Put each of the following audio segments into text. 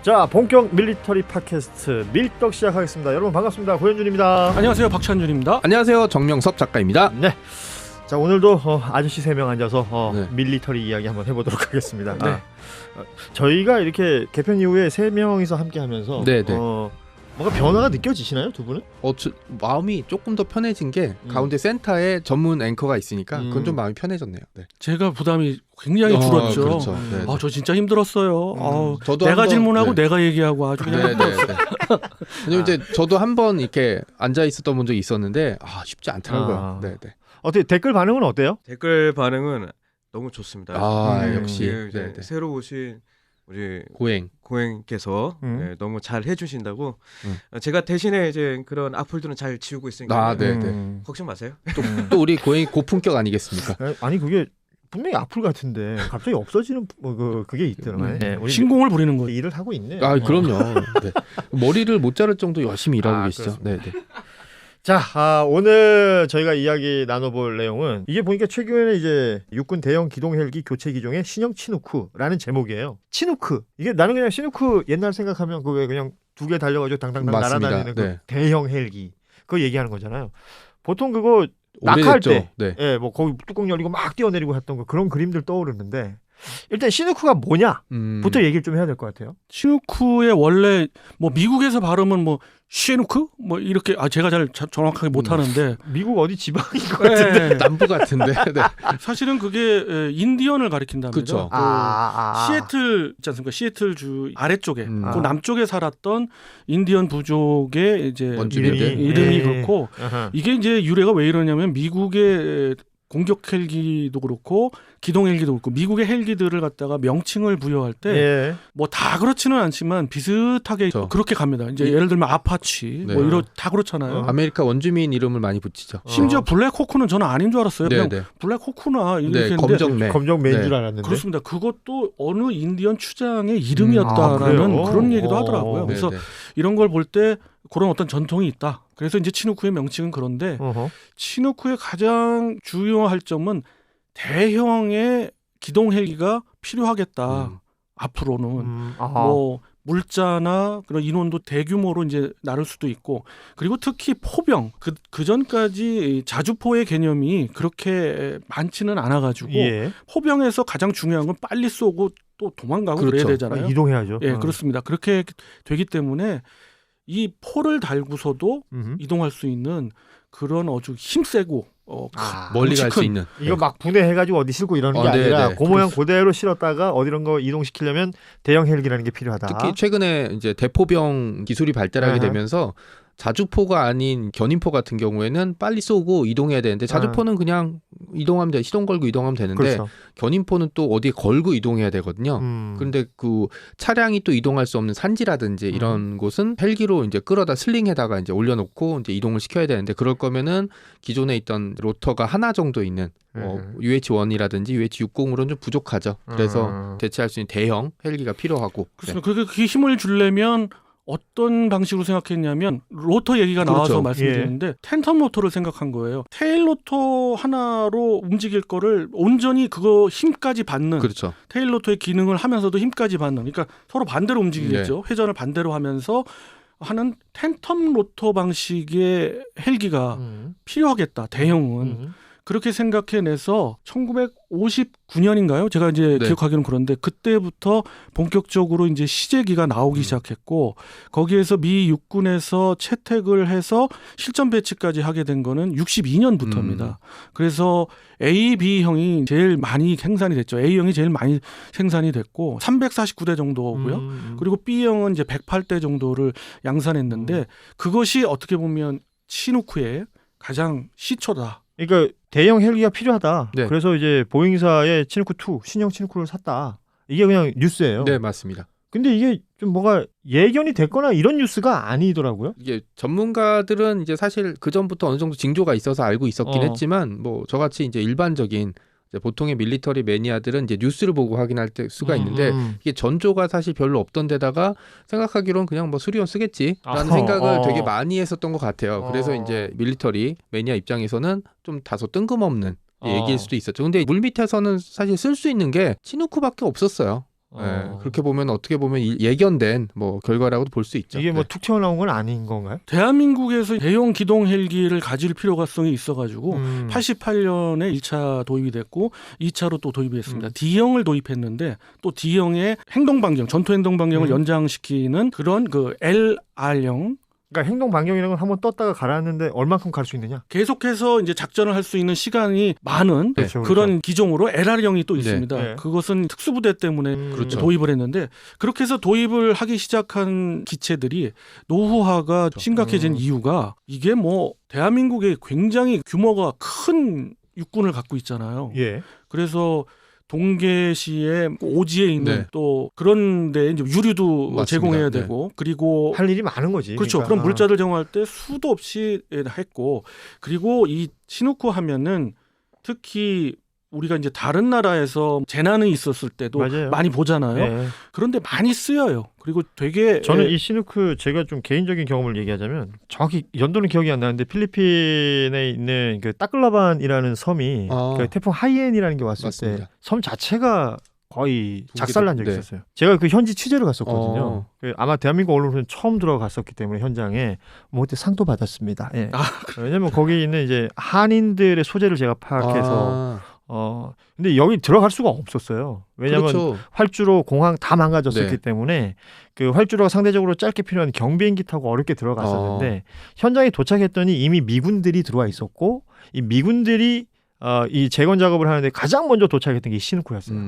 자, 본격 밀리터리 팟캐스트 밀떡 시작하겠습니다. 여러분 반갑습니다. 고현준입니다. 안녕하세요, 박찬준입니다. 안녕하세요, 정명섭 작가입니다. 네. 자, 오늘도 아저씨 3명 앉아서 네. 밀리터리 이야기 한번 해보도록 하겠습니다. 네. 저희가 이렇게 개편 이후에 3명이서 함께 하면서 네네. 뭔가 변화가 느껴지시나요, 두 분은? 마음이 조금 더 편해진 게 가운데 센터에 전문 앵커가 있으니까 그건 좀 마음이 편해졌네요. 네. 제가 부담이 굉장히 줄었죠. 그렇죠. 네, 네. 저 진짜 힘들었어요. 저도 내가 한번, 질문하고 네. 내가 얘기하고 아주 그냥 네. 왜냐면 이제 저도 한번 이렇게 앉아 있었던 본 적이 있었는데 쉽지 않더라고요. 네. 어떻게 댓글 반응은 어때요? 댓글 반응은 너무 좋습니다. 역시 이제 새로 오신 우리 고행께서 너무 잘 해주신다고. 제가 대신에 이제 그런 악플들은 잘 지우고 있으니까 걱정 마세요. 또 우리 고행이 고품격 아니겠습니까? 아니 그게 분명히 악플 같은데 갑자기 없어지는 그게 있더라고요. 네, 우리 신공을 부리는 거예요. 일을 하고 있네. 그럼요. 네. 머리를 못 자를 정도 열심히 일하고 계시죠. 네. 자, 오늘 저희가 이야기 나눠볼 내용은 이게 보니까 최근에 이제 육군 대형 기동 헬기 교체 기종의 신형 치누크라는 제목이에요. 치누크. 이게 나는 그냥 치누크 옛날 생각하면 그 왜 그냥 두 개 달려가지고 당당당 맞습니다. 날아다니는 그 네. 대형 헬기. 그거 얘기하는 거잖아요. 보통 그거 낙하할 때, 뭐 거기 뚜껑 열리고 막 뛰어내리고 했던 거 그런 그림들 떠오르는데 일단 시누크가 뭐냐부터 얘기를 좀 해야 될 것 같아요. 시누크의 원래 뭐 미국에서 발음은 뭐 시누크 뭐 이렇게 제가 잘 정확하게 못 하는데 미국 어디 지방인 것 같은데 남부 같은데. 네. 사실은 그게 인디언을 가리킨다면요. 그렇죠. 시애틀 있지 않습니까? 시애틀 주 아래쪽에 그 남쪽에 살았던 인디언 부족의 이제 이름이 그렇고 이게 이제 유래가 왜 이러냐면 미국의 공격 헬기도 그렇고 기동 헬기도 그렇고 미국의 헬기들을 갖다가 명칭을 부여할 때 뭐 다 그렇지는 않지만 비슷하게 그렇게 갑니다. 이제 예를 들면 아파치 뭐 이런 다 그렇잖아요. 아메리카 원주민 이름을 많이 붙이죠. 심지어 블랙호크는 저는 아닌 줄 알았어요. 그냥 블랙호크나 이렇게 했는데 검정매인 줄 알았는데 그렇습니다. 그것도 어느 인디언 추장의 이름이었다라는 그런 얘기도 하더라고요. 그래서 이런 걸 볼 때 그런 어떤 전통이 있다. 그래서 이제 치누크의 명칭은 그런데 치누크의 가장 주요할 점은 대형의 기동 헬기가 필요하겠다. 앞으로는 뭐 물자나 그런 인원도 대규모로 이제 나를 수도 있고 그리고 특히 포병 그 전까지 자주포의 개념이 그렇게 많지는 않아가지고 포병에서 가장 중요한 건 빨리 쏘고 또 도망가고 그래야 되잖아요. 이동해야죠. 그렇습니다. 그렇게 되기 때문에 이 포를 달고서도 이동할 수 있는 그런 아주 힘세고 멀리 갈 수 있는 이거 막 분해해가지고 어디 싣고 이러는 게 아니라 그 모양 그대로 실었다가 어디론 거 이동시키려면 대형 헬기라는 게 필요하다. 특히 최근에 이제 대포병 기술이 발달하게 되면서 자주포가 아닌 견인포 같은 경우에는 빨리 쏘고 이동해야 되는데 자주포는 그냥 이동하면 돼. 시동 걸고 이동하면 되는데 견인포는 또 어디에 걸고 이동해야 되거든요. 그런데 그 차량이 또 이동할 수 없는 산지라든지 이런 곳은 헬기로 이제 끌어다 슬링에다가 이제 올려놓고 이제 이동을 시켜야 되는데 그럴 거면은 기존에 있던 로터가 하나 정도 있는 UH-1이라든지 UH-60으로는 좀 부족하죠. 그래서 대체할 수 있는 대형 헬기가 필요하고. 그렇습니다. 그 힘을 주려면 어떤 방식으로 생각했냐면 로터 얘기가 나와서 말씀드리는데 텐텀 로터를 생각한 거예요. 테일 로터 하나로 움직일 거를 온전히 그거 힘까지 받는 테일 로터의 기능을 하면서도 힘까지 받는 그러니까 서로 반대로 움직이겠죠. 회전을 반대로 하면서 하는 텐텀 로터 방식의 헬기가 필요하겠다. 대형은. 그렇게 생각해내서 1959년인가요? 제가 이제 기억하기로는 그런데 그때부터 본격적으로 이제 시제기가 나오기 시작했고 거기에서 미 육군에서 채택을 해서 실전 배치까지 하게 된 거는 62년부터입니다. 그래서 A, B형이 제일 많이 생산이 됐죠. A형이 제일 많이 생산이 됐고 349대 정도고요. 그리고 B형은 이제 108대 정도를 양산했는데 그것이 어떻게 보면 치누크의 가장 시초다. 그러니까 대형 헬기가 필요하다. 그래서 이제 보잉사의 치누크2 신형 치누크를 샀다. 이게 그냥 뉴스예요. 네, 맞습니다. 근데 이게 좀 뭐가 예견이 됐거나 이런 뉴스가 아니더라고요. 이게 전문가들은 이제 사실 그 전부터 어느 정도 징조가 있어서 알고 있었긴 했지만 뭐 저같이 이제 일반적인 이제 보통의 밀리터리 매니아들은 이제 뉴스를 보고 확인할 수가 있는데 이게 전조가 사실 별로 없던 데다가 생각하기로는 그냥 뭐 수리온 쓰겠지라는 생각을 되게 많이 했었던 것 같아요. 그래서 이제 밀리터리 매니아 입장에서는 좀 다소 뜬금없는 얘기일 수도 있었죠. 근데 물밑에서는 사실 쓸 수 있는 게 치누크밖에 없었어요. 네, 그렇게 보면 어떻게 보면 예견된 뭐 결과라고도 볼 수 있죠. 이게 뭐 툭 튀어나온 건 아닌 건가요? 대한민국에서 대형 기동 헬기를 가질 필요성이 있어가지고 88년에 1차 도입이 됐고 2차로 또 도입이 됐습니다. D형을 도입했는데 또 D형의 행동 반경, 전투 행동 반경을 연장시키는 그런 그 LR형. 그러니까 행동 반경이라는 건 한번 떴다가 가라앉는데 얼만큼 갈 수 있느냐? 계속해서 이제 작전을 할 수 있는 시간이 많은 그렇죠, 그런 그렇죠. 기종으로 LR형이 또 네. 있습니다. 네. 그것은 특수부대 때문에 그렇죠. 도입을 했는데 그렇게 해서 도입을 하기 시작한 기체들이 노후화가 심각해진 이유가 이게 뭐 대한민국에 굉장히 규모가 큰 육군을 갖고 있잖아요. 예. 그래서 동계시의 오지에 있는 네. 또 그런 데 이제 유류도 맞습니다. 제공해야 네. 되고 그리고 할 일이 많은 거지. 그렇죠. 그러니까. 그럼 물자들 제공할 때 수도 없이 했고 그리고 이 시누쿠 하면은 특히 우리가 이제 다른 나라에서 재난이 있었을 때도 맞아요. 많이 보잖아요. 예. 그런데 많이 쓰여요. 그리고 되게 저는 이 시누크 제가 좀 개인적인 경험을 얘기하자면 정확히 연도는 기억이 안 나는데 필리핀에 있는 그 따클라반이라는 섬이 그 태풍 하이엔이라는 게 왔을 맞습니다. 때 섬 자체가 거의 작살난 적이 네. 있었어요. 제가 그 현지 취재를 갔었거든요. 그 아마 대한민국 언론은 처음 들어갔었기 때문에 현장에 뭐 그때 상도 받았습니다. 예. 왜냐면 거기 있는 이제 한인들의 소재를 제가 파악해서 근데 여기 들어갈 수가 없었어요. 왜냐면 그렇죠. 활주로 공항 다 망가졌었기 네. 때문에 그 활주로가 상대적으로 짧게 필요한 경비행기 타고 어렵게 들어갔었는데 현장에 도착했더니 이미 미군들이 들어와 있었고 이 미군들이 이 재건 작업을 하는데 가장 먼저 도착했던 게 시누쿠였어요.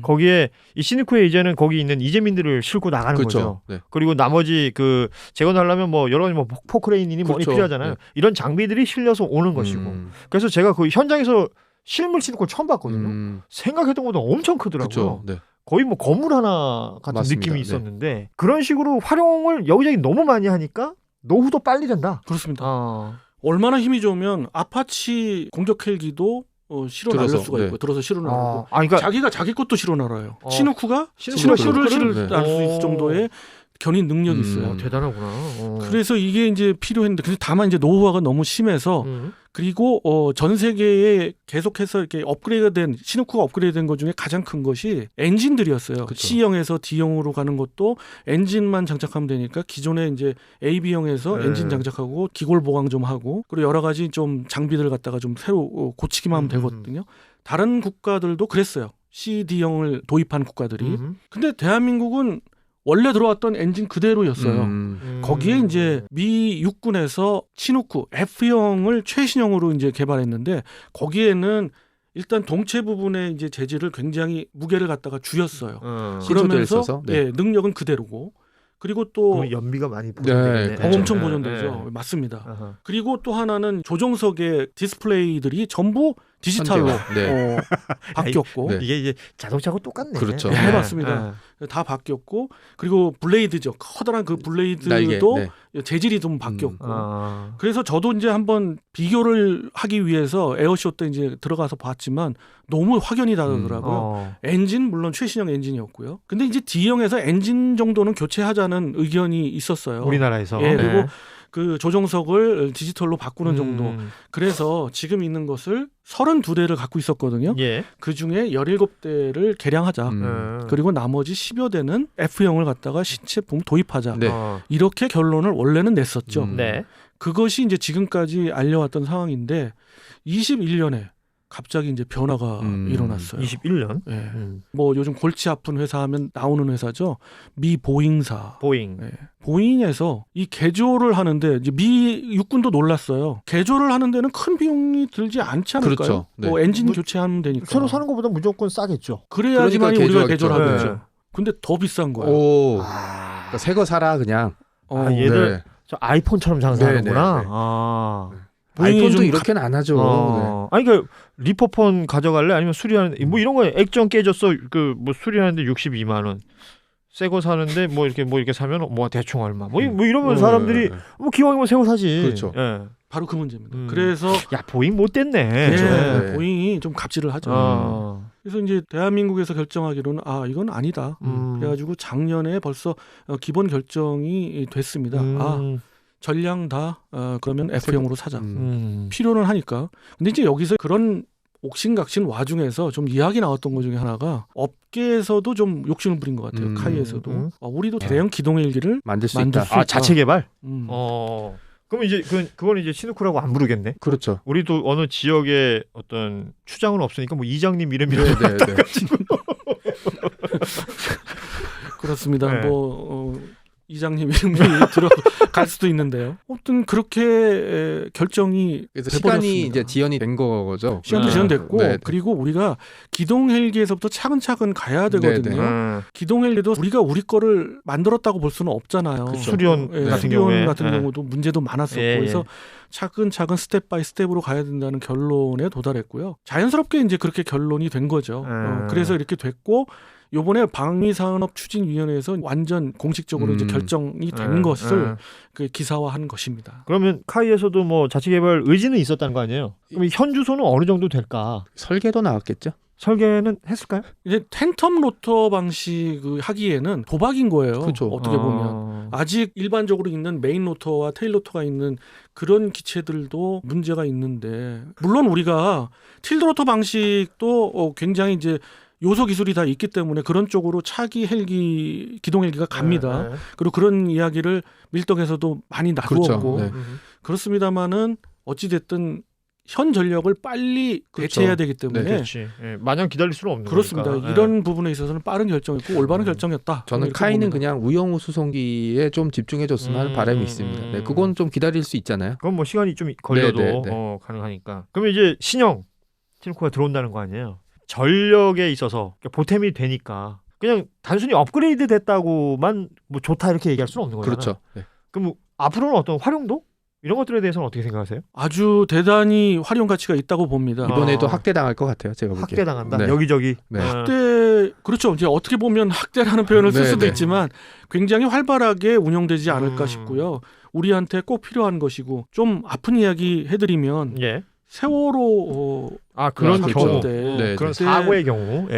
거기에 이 시누쿠에 이제는 거기 있는 이재민들을 싣고 나가는 그렇죠. 거죠. 네. 그리고 나머지 그 재건하려면 뭐 여러 가지 뭐 포크레인이니 뭐니 그렇죠. 필요하잖아요. 네. 이런 장비들이 실려서 오는 것이고. 그래서 제가 그 현장에서 실물 시누쿠를 처음 봤거든요. 생각했던 것보다 엄청 크더라고요. 그렇죠. 네. 거의 뭐 건물 하나 같은 맞습니다. 느낌이 네. 있었는데 그런 식으로 활용을 여기저기 너무 많이 하니까 노후도 빨리 된다. 그렇습니다. 얼마나 힘이 좋으면 아파치 공격 헬기도 실어 날릴 수가 네. 있고 들어서 실어 날고 그러니까 자기가 자기 것도 실어 날아요. 시누쿠가 시누쿠를 실을 네. 날 수 있을 정도의 견인 능력이 있어요. 대단하구나. 그래서 이게 이제 필요했는데 근데 다만 이제 노후화가 너무 심해서 그리고 전 세계에 계속해서 이렇게 업그레이드된 시누쿠가 업그레이드된 것 중에 가장 큰 것이 엔진들이었어요. 그쵸. C형에서 D형으로 가는 것도 엔진만 장착하면 되니까 기존에 이제 AB형에서 엔진 장착하고 기골 보강 좀 하고 그리고 여러 가지 좀 장비들 갖다가 좀 새로 고치기만 하면 되거든요. 다른 국가들도 그랬어요. C, D형을 도입한 국가들이. 근데 대한민국은 원래 들어왔던 엔진 그대로였어요. 거기에 이제 미 육군에서 시누쿠 F형을 최신형으로 이제 개발했는데 거기에는 일단 동체 부분의 이제 재질을 굉장히 무게를 갖다가 줄였어요. 그러면서 네. 예, 능력은 그대로고 그리고 또 연비가 많이 보존되겠네. 그렇죠. 엄청 보존되죠. 맞습니다. 그리고 또 하나는 조종석의 디스플레이들이 전부 디지털로 네. 바뀌었고 네. 이게 이제 자동차하고 똑같네. 그렇죠. 네, 맞습니다. 다 바뀌었고 그리고 블레이드죠. 커다란 그 블레이드도 날개, 네. 재질이 좀 바뀌었고 그래서 저도 이제 한번 비교를 하기 위해서 에어쇼 때 이제 들어가서 봤지만 너무 확연히 다르더라고요. 엔진 물론 최신형 엔진이었고요. 근데 이제 D형에서 엔진 정도는 교체하자는 의견이 있었어요. 우리나라에서. 예, 그리고 그 조종석을 디지털로 바꾸는 정도. 그래서 지금 있는 것을 32대를 갖고 있었거든요. 예. 그중에 17대를 개량하자. 그리고 나머지 10여 대는 F형을 갖다가 신제품 도입하자. 네. 이렇게 결론을 원래는 냈었죠. 네. 그것이 이제 지금까지 알려왔던 상황인데 21년에 갑자기 이제 변화가 일어났어요. 21년. 예. 뭐 요즘 골치 아픈 회사 하면 나오는 회사죠. 미 보잉사. 보잉. 예. 보잉에서 이 개조를 하는데 이제 미 육군도 놀랐어요. 개조를 하는 데는 큰 비용이 들지 않지 않을까요? 그렇죠. 네. 뭐 엔진 교체하면 되니까. 새로 사는 것보다 무조건 싸겠죠. 그래야지만 그러니까 우리가 개조를 개조하겠죠. 하겠죠. 네. 근데 더 비싼 거예요. 그러니까 새 거 사라 그냥. 얘들 네. 저 아이폰처럼 장사하는구나. 네, 네, 네. 보잉이 아이폰도 좀 이렇게는 안 하죠. 아니 그 리퍼폰 가져갈래? 아니면 수리하는데 뭐 이런 거에 액정 깨졌어. 그 뭐 수리하는데 62만 원. 새 거 사는데 뭐 이렇게 사면 뭐 대충 얼마. 뭐 이러면 사람들이 뭐 기왕이면 새 거 사지. 그렇죠. 예. 바로 그 문제입니다. 그래서 야 보잉 못 됐네. 네. 보잉이 좀 갑질을 하죠. 그래서 이제 대한민국에서 결정하기로는 이건 아니다. 그래가지고 작년에 벌써 기본 결정이 됐습니다. 전량 다 그러면 F형으로 사자. 필요는 하니까. 근데 이제 여기서 그런 옥신각신 와중에서 좀 이야기 나왔던 것 중에 하나가 업계에서도 좀 욕심을 부린 것 같아요. 카이에서도 우리도 대형 기동 헬기를 만들 수 있다. 자체 개발? 그럼 이제 그건 이제 시누쿠라고 안 부르겠네. 그렇죠. 우리도 어느 지역에 어떤 추장은 없으니까 뭐 이장님 이름이라고 가지고 그렇습니다. 네. 이장님 이름이 들어갈 수도 있는데요. 아무튼 그렇게 결정이 그래서 돼버렸습니다. 시간이 이제 지연이 된 거죠. 시간도 지연됐고 네. 그리고 우리가 기동 헬기에서부터 차근차근 가야 되거든요. 기동 헬기도 우리가 우리 거를 만들었다고 볼 수는 없잖아요. 수리온 같은 경우에 같은 경우도 문제도 많았었고 그래서 차근차근 스텝 바이 스텝으로 가야 된다는 결론에 도달했고요. 자연스럽게 이제 그렇게 결론이 된 거죠. 그래서 이렇게 됐고 요번에 방위산업추진위원회에서 완전 공식적으로 이제 결정이 된 것을 그 기사화한 것입니다. 그러면 카이에서도 뭐 자체 개발 의지는 있었다는 거 아니에요? 그럼 현 주소는 어느 정도 될까? 설계도 나왔겠죠. 설계는 했을까요? 이제 팬텀 로터 방식 하기에는 도박인 거예요. 그렇죠. 어떻게 보면 아직 일반적으로 있는 메인 로터와 테일 로터가 있는 그런 기체들도 문제가 있는데 물론 우리가 틸드 로터 방식도 굉장히 이제 요소 기술이 다 있기 때문에 그런 쪽으로 차기 헬기, 기동 헬기가 갑니다. 그리고 그런 이야기를 밀떡에서도 많이 나누었고 그렇죠. 그렇습니다만은 어찌 됐든 현 전력을 빨리 대체해야 되기 때문에 그렇지. 마냥 기다릴 수는 없는 그렇습니다. 거니까. 이런 부분에 있어서는 빠른 결정이었고 올바른 결정이었다. 저는 카이는 그냥 우영우 수송기에 좀 집중해줬으면 하는 바람이 있습니다. 네, 그건 좀 기다릴 수 있잖아요. 그건 뭐 시간이 좀 걸려도 가능하니까. 그러면 이제 신형 시누쿠가 들어온다는 거 아니에요? 전력에 있어서 보탬이 되니까 그냥 단순히 업그레이드 됐다고만 뭐 좋다 이렇게 얘기할 수는 없는 거잖아요. 그렇죠. 네. 그럼 뭐 앞으로는 어떤 활용도? 이런 것들에 대해서는 어떻게 생각하세요? 아주 대단히 활용 가치가 있다고 봅니다. 이번에도 학대당할 것 같아요. 제가 보기에. 학대당한다. 네. 여기저기. 네. 학대 그렇죠. 이제 어떻게 보면 학대라는 표현을 쓸 수도 있지만 굉장히 활발하게 운영되지 않을까 싶고요. 우리한테 꼭 필요한 것이고 좀 아픈 이야기 해드리면 세월호 그런 경우 때 그런 사고의 경우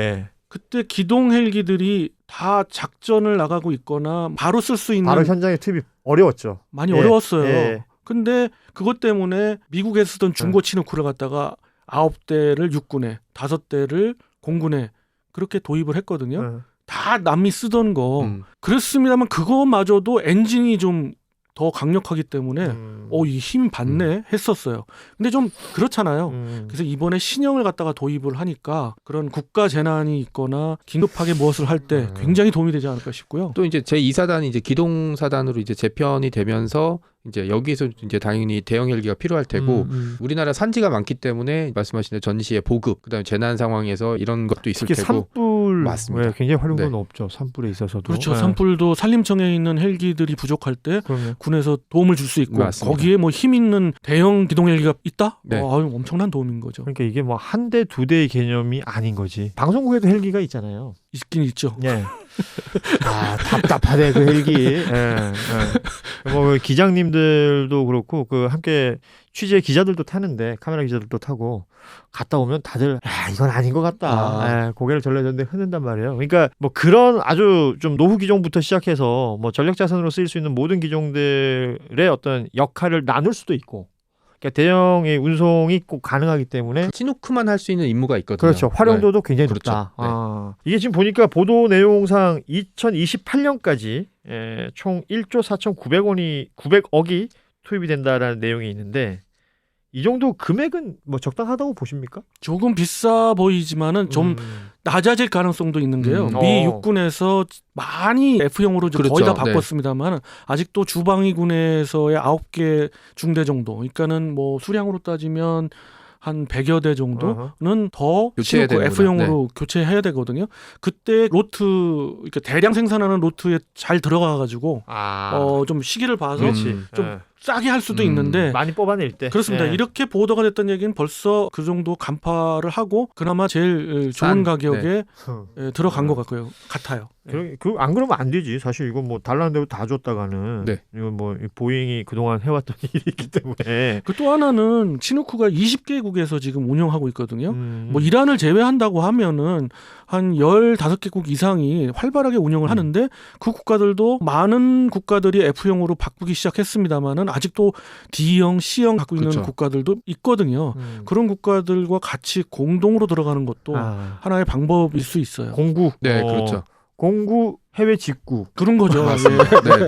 그때 기동 헬기들이 다 작전을 나가고 있거나 바로 쓸 수 있는 바로 현장에 투입이 어려웠죠. 많이 어려웠어요. 근데 그것 때문에 미국에 쓰던 중고 치누쿠를 갖다가 9대를 육군에 5대를 공군에 그렇게 도입을 했거든요. 다 남미 쓰던 거 그렇습니다만 그거마저도 엔진이 좀 더 강력하기 때문에 이 힘 받네 했었어요. 근데 좀 그렇잖아요. 그래서 이번에 신형을 갖다가 도입을 하니까 그런 국가 재난이 있거나 긴급하게 무엇을 할 때 굉장히 도움이 되지 않을까 싶고요. 또 이제 제2사단이 이제 기동사단으로 이제 재편이 되면서 이제 여기서 이제 당연히 대형 헬기가 필요할 테고 우리나라 산지가 많기 때문에 말씀하신 대로 전시의 보급, 그다음에 재난 상황에서 이런 것도 있을 특히 테고. 산불 맞습니다. 굉장히 활용도는 높죠. 산불에 있어서도. 그렇죠. 산불도 산림청에 있는 헬기들이 부족할 때 군에서 도움을 줄 수 있고 맞습니다. 거기에 뭐 힘 있는 대형 기동 헬기가 있다? 엄청난 도움인 거죠. 그러니까 이게 뭐 한 대, 두 대의 개념이 아닌 거지. 방송국에도 헬기가 있잖아요. 있긴 있죠. 답답하대 그 헬기. 뭐 기장님들도 그렇고 그 함께 취재 기자들도 타는데 카메라 기자들도 타고 갔다 오면 다들 이건 아닌 것 같다. 고개를 절레절레 흔든단 말이에요. 그러니까 뭐 그런 아주 좀 노후 기종부터 시작해서 뭐 전력 자산으로 쓰일 수 있는 모든 기종들의 어떤 역할을 나눌 수도 있고. 그러니까 대형의 운송이 꼭 가능하기 때문에 치누크만 할 수 있는 임무가 있거든요. 그렇죠. 활용도도 굉장히 높다. 이게 지금 보니까 보도 내용상 2028년까지 총 1조 4,900억이 투입이 된다라는 내용이 있는데 이 정도 금액은 뭐 적당하다고 보십니까? 조금 비싸 보이지만은 좀 낮아질 가능성도 있는 게요. 미 육군에서 많이 F형으로 거의 다 바꿨습니다만 아직도 주방위군에서의 9개 중대 정도. 그러니까는 뭐 수량으로 따지면 한 100여 대 정도는 더 F형으로 교체해야 되거든요. 그때 로트, 그러니까 대량 생산하는 로트에 잘 들어가가지고 좀 시기를 봐서 좀 싸게 할 수도 있는데 많이 뽑아낼 때 그렇습니다. 이렇게 보도가 됐던 얘기는 벌써 그 정도 간파를 하고 그나마 제일 좋은 가격에 들어간 것 같아요. 안 그러면 안 되지. 사실 이건 뭐 달라는 대로 다 줬다가는 이건 뭐 보잉이 그동안 해왔던 일이기 때문에. 그 또 하나는 치누쿠가 20개국에서 지금 운영하고 있거든요. 뭐 이란을 제외한다고 하면은 한 15개국 이상이 활발하게 운영을 하는데 그 국가들도 많은 국가들이 F형으로 바꾸기 시작했습니다만은 아직도 D형, C형 갖고 있는 그렇죠. 국가들도 있거든요. 그런 국가들과 같이 공동으로 들어가는 것도 하나의 방법일 수 있어요. 공구. 네, 그렇죠. 공구 해외 직구 그런 거죠. 맞습니다. 네, 네.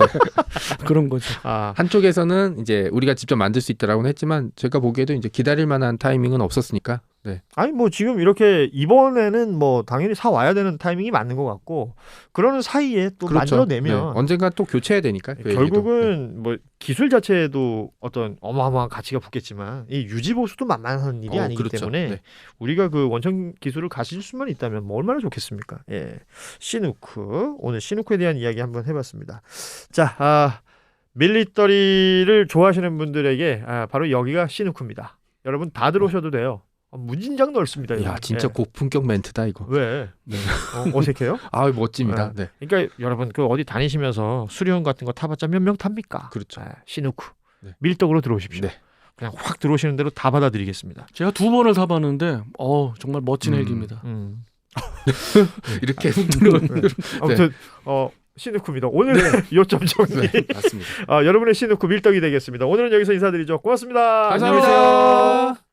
그런 거죠. 한쪽에서는 이제 우리가 직접 만들 수 있다라고는 했지만 제가 보기에도 이제 기다릴 만한 타이밍은 없었으니까. 네. 아니 뭐 지금 이렇게 이번에는 뭐 당연히 사 와야 되는 타이밍이 맞는 것 같고 그러는 사이에 또 그렇죠. 만들어내면 네. 언젠가 또 교체해야 되니까. 그 결국은 뭐 기술 자체에도 어떤 어마어마한 가치가 붙겠지만 이 유지 보수도 만만한 일이 아니기 그렇죠. 때문에 네. 우리가 그 원천 기술을 가질 수만 있다면 뭐 얼마나 좋겠습니까? 예, 시누크 오늘 시누크에 대한 이야기 한번 해봤습니다. 자, 밀리터리를 좋아하시는 분들에게 바로 여기가 시누크입니다. 여러분 다 들어오셔도 돼요. 무진장 넓습니다. 야, 진짜 고품격 멘트다 이거. 왜? 네. 어색해요? 아, 멋집니다. 네. 그러니까 여러분 그 어디 다니시면서 수리원 같은 거 타봤자 몇 명 탑니까? 그렇죠. 시누크 네. 밀떡으로 들어오십시오. 네. 그냥 확 들어오시는 대로 다 받아드리겠습니다. 제가 2번을 사봤는데 정말 멋진 헬기입니다. 이렇게 훅 들어오는. 아무튼 시누크입니다. 오늘 요점 정리. 네, 맞습니다. 여러분의 시누크 밀떡이 되겠습니다. 오늘은 여기서 인사드리죠. 고맙습니다. 감사합니다. 안녕히 계세요.